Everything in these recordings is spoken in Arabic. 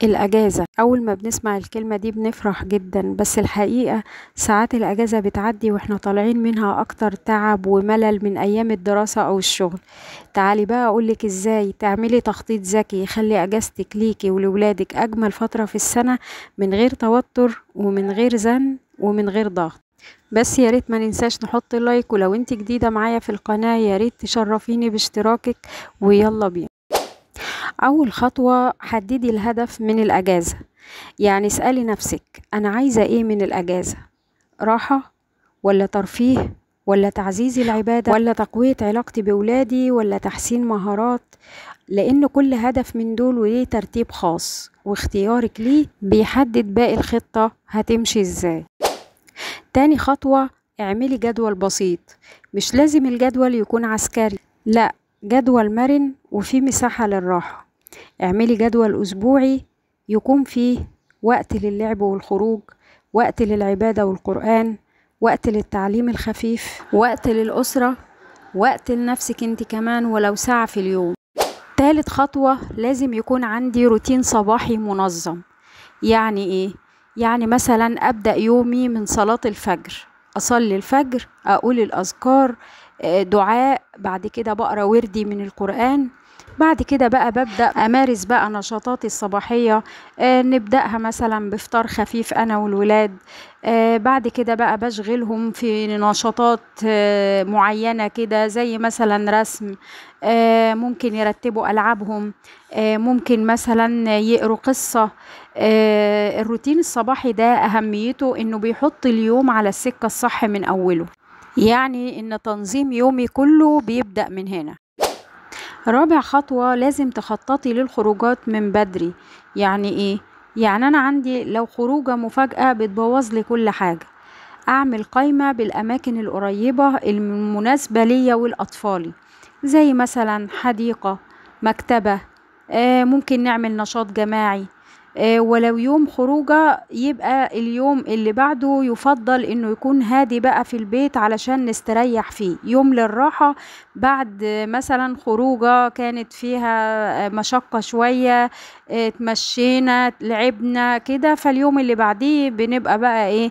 الأجازة أول ما بنسمع الكلمة دي بنفرح جدا، بس الحقيقة ساعات الأجازة بتعدي واحنا طالعين منها أكتر تعب وملل من أيام الدراسة أو الشغل. تعالي بقى أقولك إزاي تعملي تخطيط ذكي يخلي أجازتك ليكي ولولادك أجمل فترة في السنة، من غير توتر ومن غير زن ومن غير ضغط. بس يا ريت ما ننساش نحط لايك، ولو انت جديدة معايا في القناة يا ريت تشرفيني باشتراكك. ويلا بينا. أول خطوة، حددي الهدف من الأجازة. يعني اسألي نفسك، أنا عايزة إيه من الأجازة؟ راحة ولا ترفيه ولا تعزيز العبادة ولا تقوية علاقتي بولادي ولا تحسين مهارات؟ لأن كل هدف من دول وليه ترتيب خاص، واختيارك ليه بيحدد باقي الخطة هتمشي إزاي. تاني خطوة، اعملي جدول بسيط. مش لازم الجدول يكون عسكري، لا، جدول مرن وفيه مساحة للراحة. اعملي جدول أسبوعي يكون فيه وقت للعب والخروج، وقت للعبادة والقرآن، وقت للتعليم الخفيف، وقت للأسرة، وقت لنفسك انت كمان ولو ساعة في اليوم. تالت خطوة، لازم يكون عندي روتين صباحي منظم. يعني ايه؟ يعني مثلا أبدأ يومي من صلاة الفجر، أصلي الفجر، أقول الأذكار، دعاء، بعد كده بقرأ وردي من القرآن. بعد كده بقى ببدأ أمارس بقى نشاطاتي الصباحية. نبدأها مثلا بفطار خفيف أنا والولاد. بعد كده بقى بشغلهم في نشاطات معينة كده، زي مثلا رسم، ممكن يرتبوا ألعابهم، ممكن مثلا يقروا قصة. الروتين الصباحي ده أهميته إنه بيحط اليوم على السكة الصح من أوله. يعني إن تنظيم يومي كله بيبدأ من هنا. رابع خطوة، لازم تخططي للخروجات من بدري. يعني ايه؟ يعني انا عندي لو خروجة مفاجأة بتبوظ لي كل حاجة، اعمل قائمة بالاماكن القريبة المناسبة ليا والاطفال، زي مثلا حديقة، مكتبة، ممكن نعمل نشاط جماعي. ولو يوم خروجه يبقى اليوم اللي بعده يفضل انه يكون هادي بقى في البيت علشان نستريح فيه، يوم للراحة بعد مثلا خروجه كانت فيها مشقة شوية، اتمشينا لعبنا كده، فاليوم اللي بعديه بنبقى بقى ايه،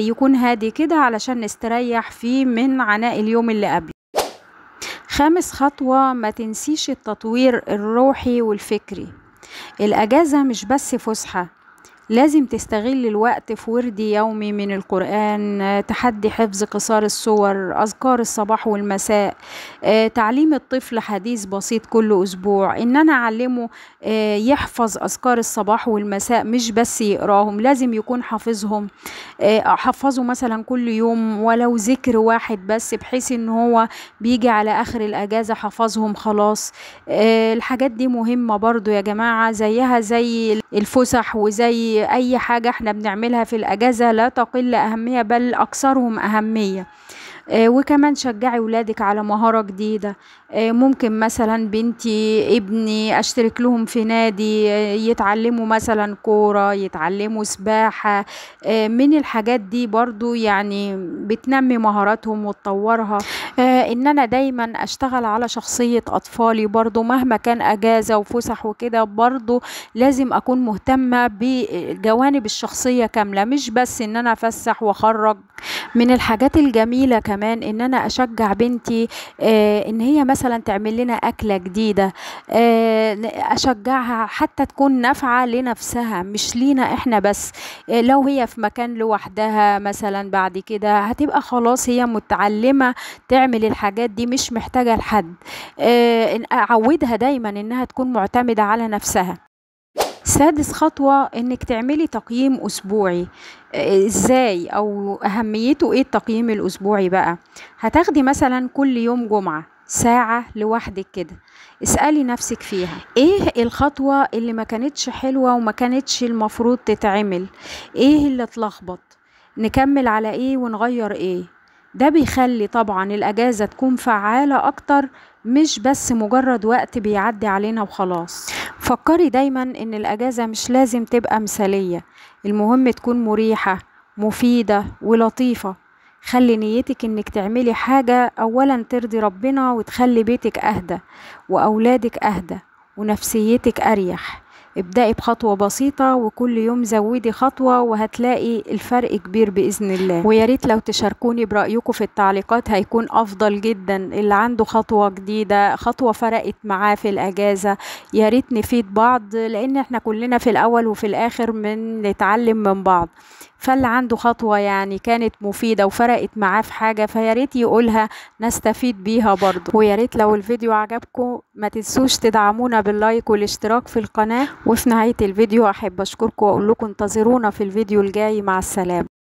يكون هادي كده علشان نستريح فيه من عناء اليوم اللي قبل. خامس خطوة، ما تنسيش التطوير الروحي والفكري. الأجازة مش بس فسحة، لازم تستغل الوقت في ورد يومي من القرآن، تحدي حفظ قصار السور، أذكار الصباح والمساء، تعليم الطفل حديث بسيط كل أسبوع، إن أنا أعلمه يحفظ أذكار الصباح والمساء، مش بس يقراهم، لازم يكون حافظهم. أحفظه مثلا كل يوم ولو ذكر واحد بس، بحيث إن هو بيجي على آخر الأجازة حفظهم خلاص. الحاجات دي مهمة برضو يا جماعة، زيها زي الفسح وزي أي حاجة احنا بنعملها في الأجازة، لا تقل أهمية بل أكثرهم أهمية. وكمان شجعي ولادك على مهارة جديدة. ممكن مثلا بنتي ابني اشترك لهم في نادي، يتعلموا مثلا كورة، يتعلموا سباحة. من الحاجات دي برضو يعني بتنمي مهاراتهم وتطورها. ان انا دايما اشتغل على شخصية اطفالي برضو، مهما كان اجازة وفسح وكده، برضو لازم اكون مهتمة بجوانب الشخصية كاملة، مش بس ان انا افسح واخرج. من الحاجات الجميلة كمان ان انا اشجع بنتي ان هي مثلا تعمل لنا اكلة جديدة، اشجعها حتى تكون نافعة لنفسها مش لينا احنا بس. لو هي في مكان لوحدها مثلا بعد كده هتبقى خلاص هي متعلمة تعمل الحاجات دي، مش محتاجة لحد. اعودها دايما انها تكون معتمدة على نفسها. سادس خطوة، انك تعملي تقييم اسبوعي. ازاي او اهميته ايه التقييم الاسبوعي بقى؟ هتاخدي مثلا كل يوم جمعة ساعة لوحدك كده، اسألي نفسك فيها ايه الخطوة اللي ما كانتش حلوة وما كانتش المفروض تتعمل، ايه اللي اتلخبط، نكمل على ايه ونغير ايه. ده بيخلي طبعا الاجازة تكون فعالة اكتر، مش بس مجرد وقت بيعدي علينا وخلاص. فكري دايما ان الاجازة مش لازم تبقى مثالية، المهم تكون مريحة مفيدة ولطيفة. خلي نيتك انك تعملي حاجة اولا ترضي ربنا وتخلي بيتك اهدى واولادك اهدى ونفسيتك اريح. ابدأي بخطوة بسيطة وكل يوم زودي خطوة وهتلاقي الفرق كبير بإذن الله. ويا ريت لو تشاركوني برأيكم في التعليقات هيكون أفضل جدا. اللي عنده خطوة جديدة، خطوة فرقت معاه في الأجازة، يا ريت نفيد بعض، لأن احنا كلنا في الأول وفي الآخر نتعلم من بعض. فاللي عنده خطوة يعني كانت مفيدة وفرقت معاه في حاجة فيا ريت يقولها نستفيد بيها برضو. ويا ريت لو الفيديو عجبكم ما تنسوش تدعمونا باللايك والاشتراك في القناة. وفي نهاية الفيديو أحب أشكركم وأقول لكم انتظرونا في الفيديو الجاي. مع السلامة.